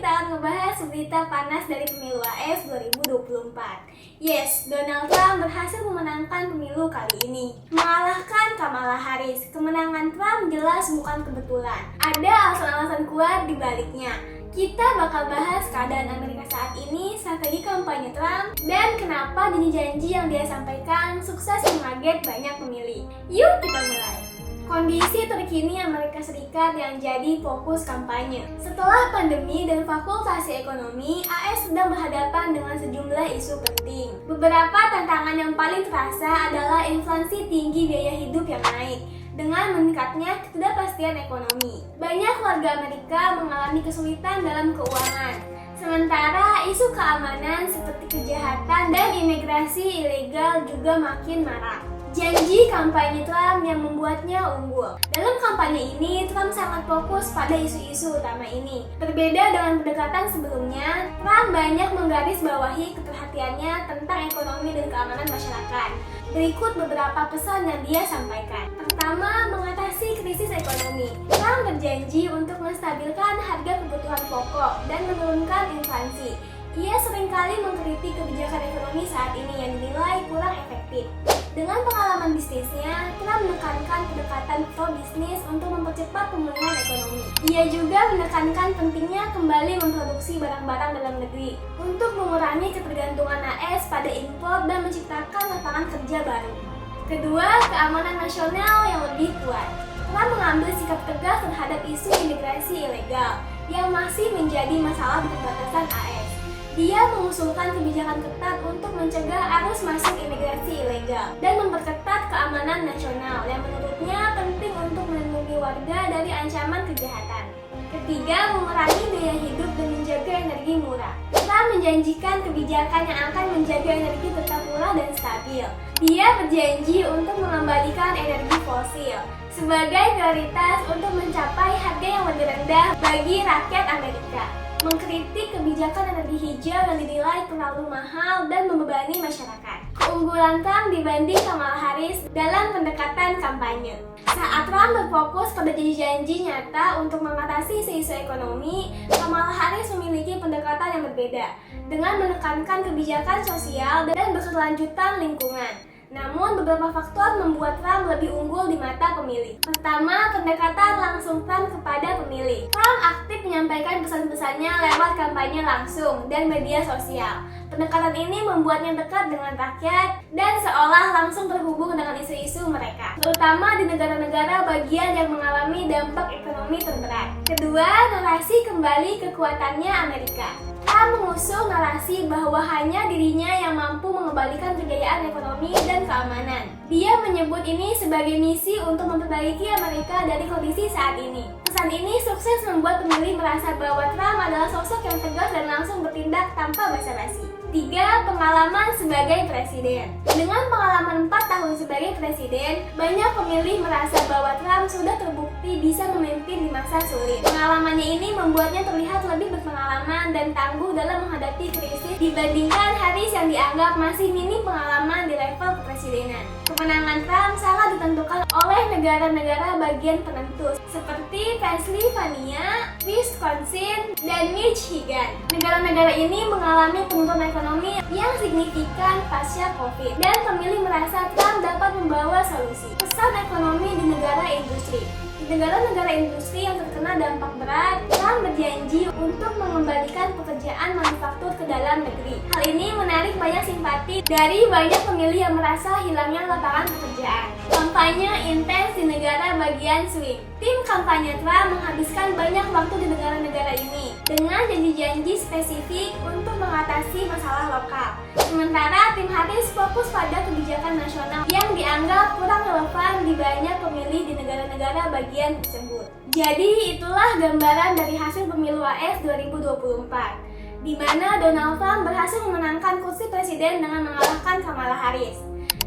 kita akan membahas berita panas dari pemilu AS 2024. Yes, Donald Trump berhasil memenangkan pemilu kali ini, mengalahkan Kamala Harris. Kemenangan Trump jelas bukan kebetulan. Ada alasan-alasan kuat di baliknya. Kita bakal bahas keadaan Amerika saat ini, strategi kampanye Trump, dan kenapa janji-janji yang dia sampaikan sukses mengaget banyak pemilih. Yuk kita mulai. Kondisi terkini Amerika Serikat yang jadi fokus kampanye. Setelah pandemi dan fakultasi ekonomi, AS sedang berhadapan dengan sejumlah isu penting. Beberapa tantangan yang paling terasa adalah inflasi tinggi, biaya hidup yang naik, dengan meningkatnya ketidakpastian ekonomi. Banyak warga Amerika mengalami kesulitan dalam keuangan. Sementara isu keamanan seperti kejahatan dan imigrasi ilegal juga makin marak. Janji kampanye Trump yang membuatnya unggul. Dalam kampanye ini, Trump sangat fokus pada isu-isu utama ini. Berbeda dengan pendekatan sebelumnya, Trump banyak menggarisbawahi keperhatiannya tentang ekonomi dan keamanan masyarakat. Berikut beberapa pesan yang dia sampaikan. Pertama, mengatasi krisis ekonomi. Trump berjanji untuk menstabilkan harga kebutuhan pokok dan menurunkan inflasi. Ia seringkali mengkritik kebijakan ekonomi saat ini yang dinilai kurang efektif. Dengan pengalaman bisnisnya, Trump menekankan pendekatan pro-bisnis untuk mempercepat pemulihan ekonomi. Ia juga menekankan pentingnya kembali memproduksi barang-barang dalam negeri untuk mengurangi ketergantungan AS pada impor dan menciptakan lapangan kerja baru. Kedua, keamanan nasional yang lebih kuat. Trump mengambil sikap tegas terhadap isu imigrasi ilegal yang masih menjadi masalah di perbatasan AS. Dia mengusulkan kebijakan ketat untuk mencegah arus masuk imigrasi ilegal dan memperketat keamanan nasional yang menurutnya penting untuk melindungi warga dari ancaman kejahatan. Ketiga, mengurangi biaya hidup dan menjaga energi murah. Trump menjanjikan kebijakan yang akan menjaga energi tetap murah dan stabil. Dia berjanji untuk mengembalikan energi fosil sebagai prioritas untuk mencapai harga yang lebih rendah bagi rakyat Amerika. Mengkritik kebijakan energi hijau yang dinilai terlalu mahal dan membebani masyarakat. Keunggulan Trump dibanding Kamala Harris dalam pendekatan kampanye. Saat Trump berfokus pada janji-janji nyata untuk mengatasi isu-isu ekonomi, Kamala Harris memiliki pendekatan yang berbeda dengan menekankan kebijakan sosial dan berkelanjutan lingkungan. Namun, beberapa faktor membuat Trump lebih unggul di mata pemilih. Pertama, pendekatan langsung Trump kepada pemilih. Trump aktif menyampaikan pesan-pesannya lewat kampanye langsung dan media sosial. Pendekatan ini membuatnya dekat dengan rakyat dan seolah langsung terhubung dengan isu-isu mereka, terutama di negara-negara bagian yang mengalami dampak ekonomi terberat. Kedua, narasi kembali kekuatannya Amerika. Trump mengusung narasi bahwa hanya dirinya yang mampu mengembalikan kejayaan ekonomi dan keamanan. Dia menyebut ini sebagai misi untuk memperbaiki Amerika dari kondisi saat ini. Pesan ini sukses membuat pemilih merasa bahwa Trump adalah sosok yang tegas dan langsung bertindak tanpa basa-basi. 3. Pengalaman sebagai presiden. Dengan pengalaman 4 tahun sebagai presiden, banyak pemilih merasa bahwa Trump sudah terbukti bisa memimpin di masa sulit. Pengalamannya ini membuatnya terlihat lebih berpengalaman dan tangguh dalam menghadapi krisis dibandingkan Harris yang dianggap masih minim pengalaman di level kepresidenan. Kemenangan Trump sangat ditentukan oleh negara-negara bagian penentu seperti Pennsylvania, Wisconsin, dan Michigan. Negara-negara ini mengalami penurunan ekonomi yang signifikan pasca COVID, dan pemilih merasa Trump dapat membawa solusi. Pesan ekonomi di negara industri. Di negara-negara industri yang terkena dampak berat, Trump berjanji untuk mengembalikan pekerjaan manufaktur ke dalam negeri. Hal ini menarik banyak simpati dari banyak pemilih yang merasa hilangnya lapangan pekerjaan. Kampanye intens di negara bagian swing. Tim kampanye Trump menghabiskan banyak waktu di negara-negara ini dengan janji-janji spesifik untuk mengatasi masalah lokal. Sementara tim Harris fokus pada kebijakan nasional yang dianggap kurang relevan di banyak pemilih di negara-negara bagian tersebut. Jadi itulah gambaran dari hasil pemilu AS 2024, di mana Donald Trump berhasil memenangkan kursi presiden dengan mengalahkan Kamala Harris.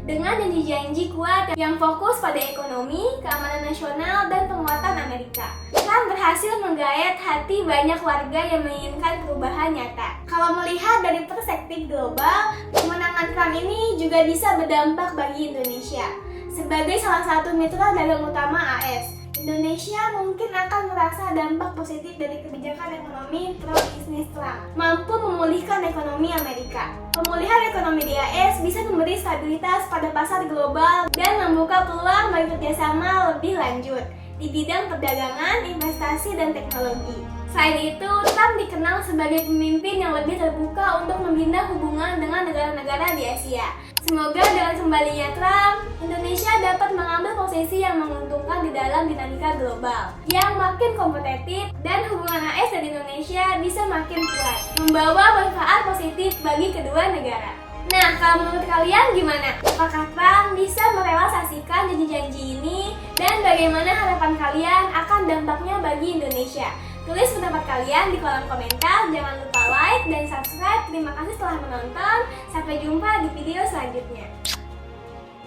Dengan janji-janji kuat yang fokus pada ekonomi, keamanan nasional, dan penguatan Amerika, Trump berhasil menggait hati banyak warga yang menginginkan perubahan nyata. Kalau melihat dari perspektif global, kemenangan Trump ini juga bisa berdampak bagi Indonesia. Sebagai salah satu mitra dagang utama AS, Indonesia mungkin akan merasa dampak positif dari kebijakan ekonomi pro-bisnis Trump, mampu memulihkan ekonomi Amerika. Pemulihan ekonomi di AS bisa memberi stabilitas pada pasar global dan membuka peluang bagi kerjasama lebih lanjut di bidang perdagangan, investasi, dan teknologi. Selain itu, Trump dikenal sebagai pemimpin yang lebih terbuka untuk membina hubungan dengan negara-negara di Asia. Semoga dengan kembalinya Trump, Indonesia dapat mengambil posisi yang menguntungkan di dalam dinamika global yang makin kompetitif dan hubungan AS dan Indonesia bisa makin kuat, membawa manfaat positif bagi kedua negara. Nah, kalau menurut kalian gimana? Apakah Trump bisa merealisasikan janji-janji ini? Dan bagaimana harapan kalian akan dampaknya bagi Indonesia? Tulis pendapat kalian di kolom komentar, jangan lupa like dan subscribe. Terima kasih telah menonton, sampai jumpa di video selanjutnya.